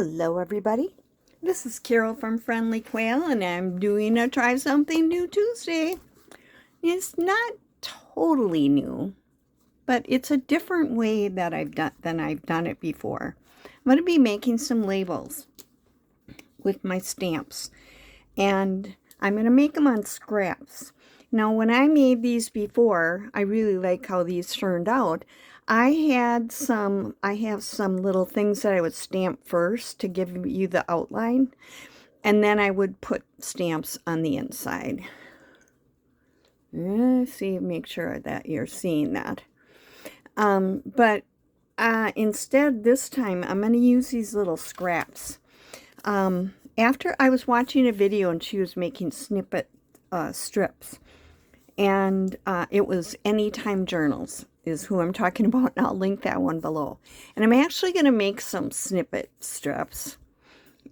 Hello everybody, this is Carol from Friendly Quail and I'm doing a Try Something New Tuesday. It's not totally new, but it's a different way that I've done it before. I'm going to be making some labels with my stamps and I'm going to make them on scraps. Now when I made these before, I really like how these turned out. I have some little things that I would stamp first to give you the outline, and then I would put stamps on the inside. See, make sure that you're seeing that. But instead, this time, I'm going to use these little scraps. After I was watching a video and she was making snippet strips, and it was Anytime Journals is who I'm talking about, and I'll link that one below. And I'm actually going to make some snippet strips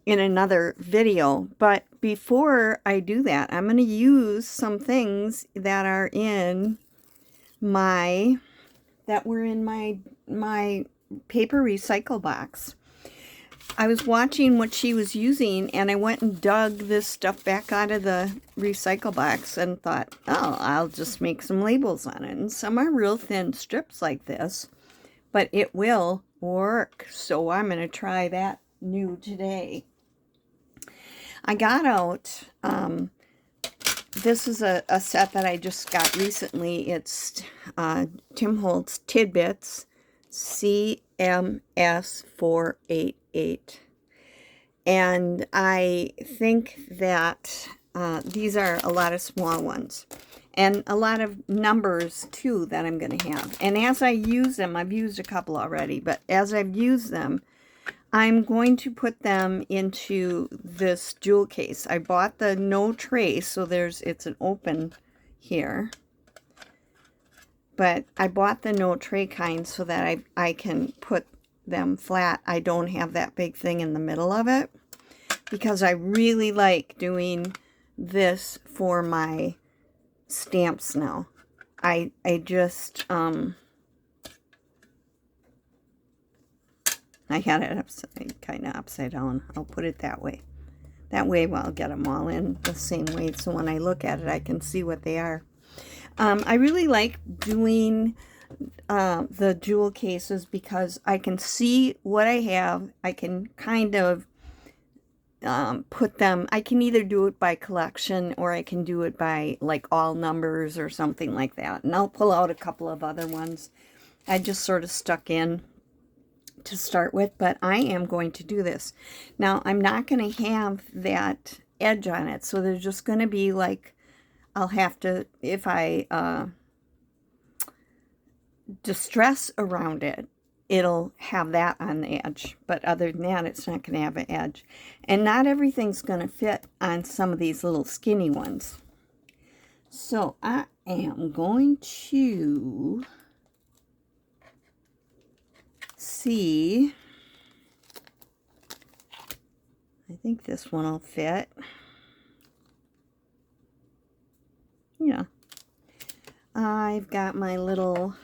in another video, but before I do that, I'm going to use some things that are in my paper recycle box. I was watching what she was using and I went and dug this stuff back out of the recycle box and thought, oh, I'll just make some labels on it. And some are real thin strips like this, but it will work. So I'm going to try that new today. I got out, this is a set that I just got recently. It's Tim Holtz Tidbits CMS 488. And I think that these are a lot of small ones. And a lot of numbers, too, that I'm going to have. And as I use them, I've used a couple already, but as I've used them, I'm going to put them into this jewel case. I bought the no trace, so it's an open here. But I bought the no tray kind so that I can put them flat. I don't have that big thing in the middle of it because I really like doing this for my stamps now. I just, I had it kind of upside down. I'll put it that way. That way I'll get them all in the same way so when I look at it I can see what they are. I really like doing the jewel cases because I can see what I have. I can kind of put them, I can either do it by collection or I can do it by like all numbers or something like that. And I'll pull out a couple of other ones I just sort of stuck in to start with, but I am going to do this. Now I'm not going to have that edge on it, so there's just going to be like, I'll have to, if I distress around it, it'll have that on the edge. But other than that, it's not going to have an edge. And not everything's going to fit on some of these little skinny ones. So I am going to see. I think this one will fit. Yeah. I've got my little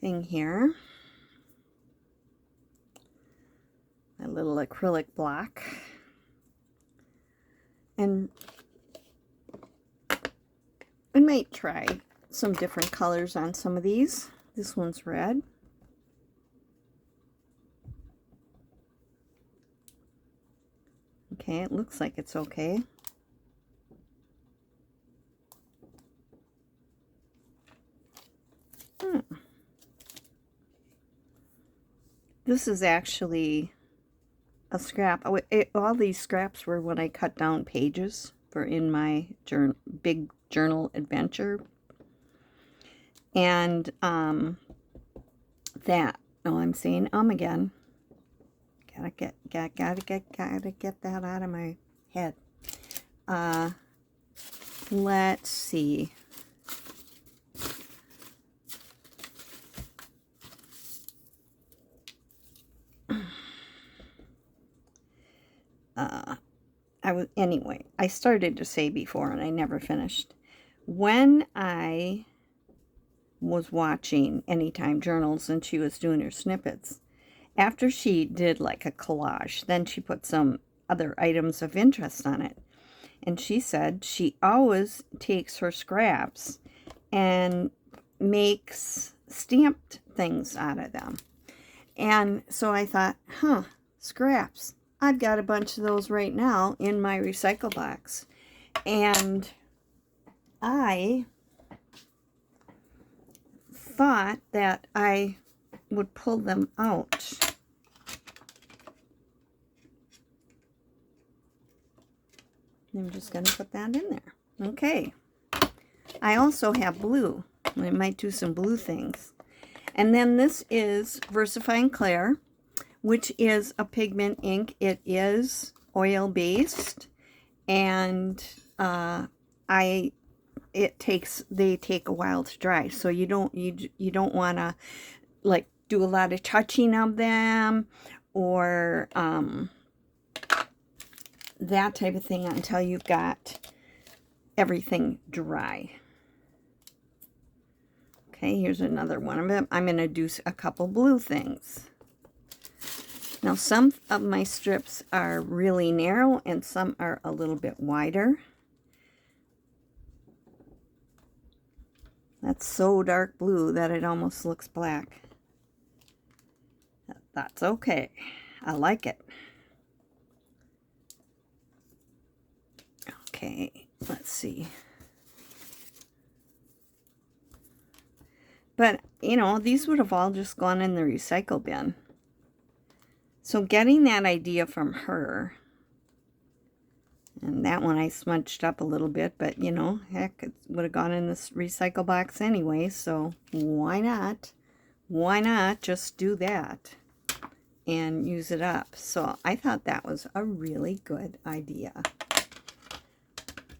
thing here. My little acrylic block. And I might try some different colors on some of these. This one's red. Okay, it looks like it's okay. This is actually a scrap. All these scraps were when I cut down pages for in my big journal adventure. And that, oh, I'm saying again. Gotta get that out of my head. Let's see. Anyway, I started to say before and I never finished. When I was watching Anytime Journals and she was doing her snippets, after she did like a collage, then she put some other items of interest on it. And she said she always takes her scraps and makes stamped things out of them. And so I thought, scraps. I've got a bunch of those right now in my recycle box. And I thought that I would pull them out. I'm just going to put that in there. Okay. I also have blue. I might do some blue things. And then this is VersaFine Clair, which is a pigment ink. It is oil-based, and they take a while to dry. So you don't want to like do a lot of touching of them or that type of thing until you've got everything dry. Okay, here's another one of them. I'm going to do a couple blue things. Now, some of my strips are really narrow and some are a little bit wider. That's so dark blue that it almost looks black. That's okay. I like it. Okay, let's see. But, you know, these would have all just gone in the recycle bin. So getting that idea from her, and that one I smudged up a little bit, but, you know, heck, it would have gone in this recycle box anyway, so why not? Why not just do that and use it up? So I thought that was a really good idea.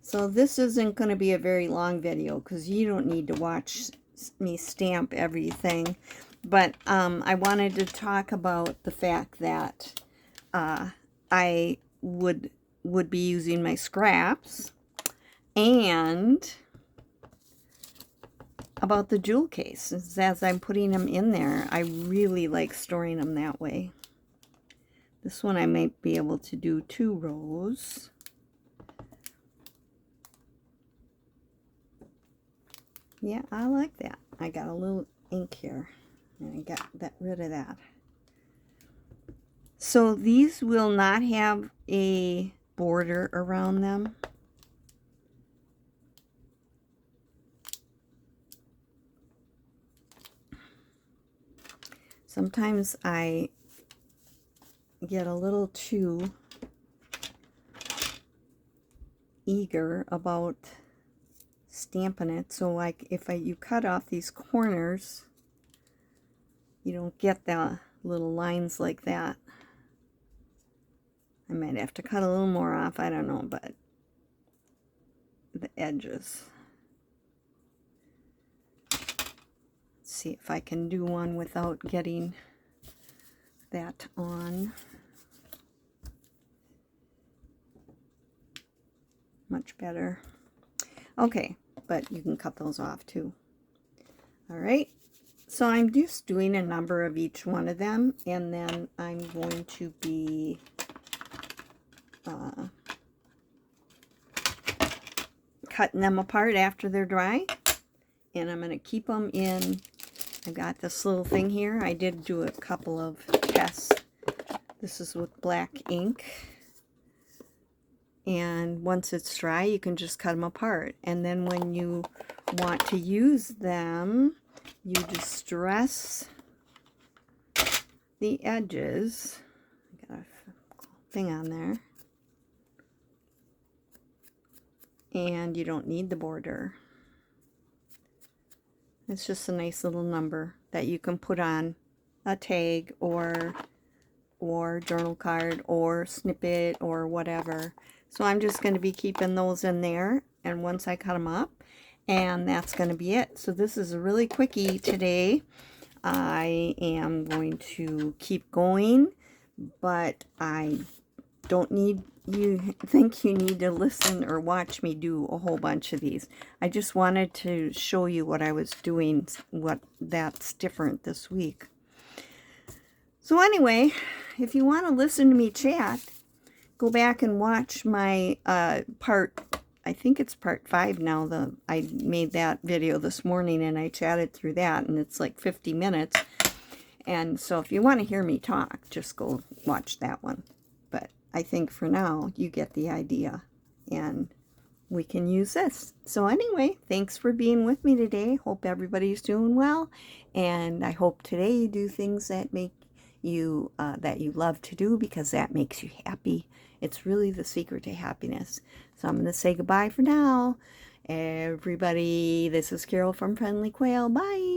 So this isn't going to be a very long video because you don't need to watch me stamp everything. But I wanted to talk about the fact that I would be using my scraps, and about the jewel case. As I'm putting them in there, I really like storing them that way. This one I might be able to do 2 rows. Yeah, I like that. I got a little ink here, and I got rid of that. So these will not have a border around them. Sometimes I get a little too eager about stamping it, so like if you cut off these corners, you don't get the little lines like that. I might have to cut a little more off, I don't know, but the edges. Let's see if I can do one without getting that on. Much better. Okay, but you can cut those off too. All right, so I'm just doing a number of each one of them, and then I'm going to be cutting them apart after they're dry, and I'm going to keep them in. I've got this little thing here. I did do a couple of tests. This is with black ink. And once it's dry, you can just cut them apart. And then when you want to use them, you distress the edges. I got a thing on there. And you don't need the border. It's just a nice little number that you can put on a tag or journal card or snippet or whatever. So I'm just going to be keeping those in there, and once I cut them up, and that's going to be it. So this is a really quickie today. I am going to keep going, but I don't need you think you need to listen or watch me do a whole bunch of these. I just wanted to show you what I was doing, what that's different this week. So anyway, if you want to listen to me chat, go back and watch my I think it's part 5 now. I made that video this morning and I chatted through that, and it's like 50 minutes. And so if you want to hear me talk, just go watch that one. But I think for now, you get the idea. And we can use this. So anyway, thanks for being with me today. Hope everybody's doing well. And I hope today you do things that make you, that you love to do, because that makes you happy. It's really the secret to happiness. So I'm going to say goodbye for now. Everybody, this is Carol from Friendly Quail. Bye.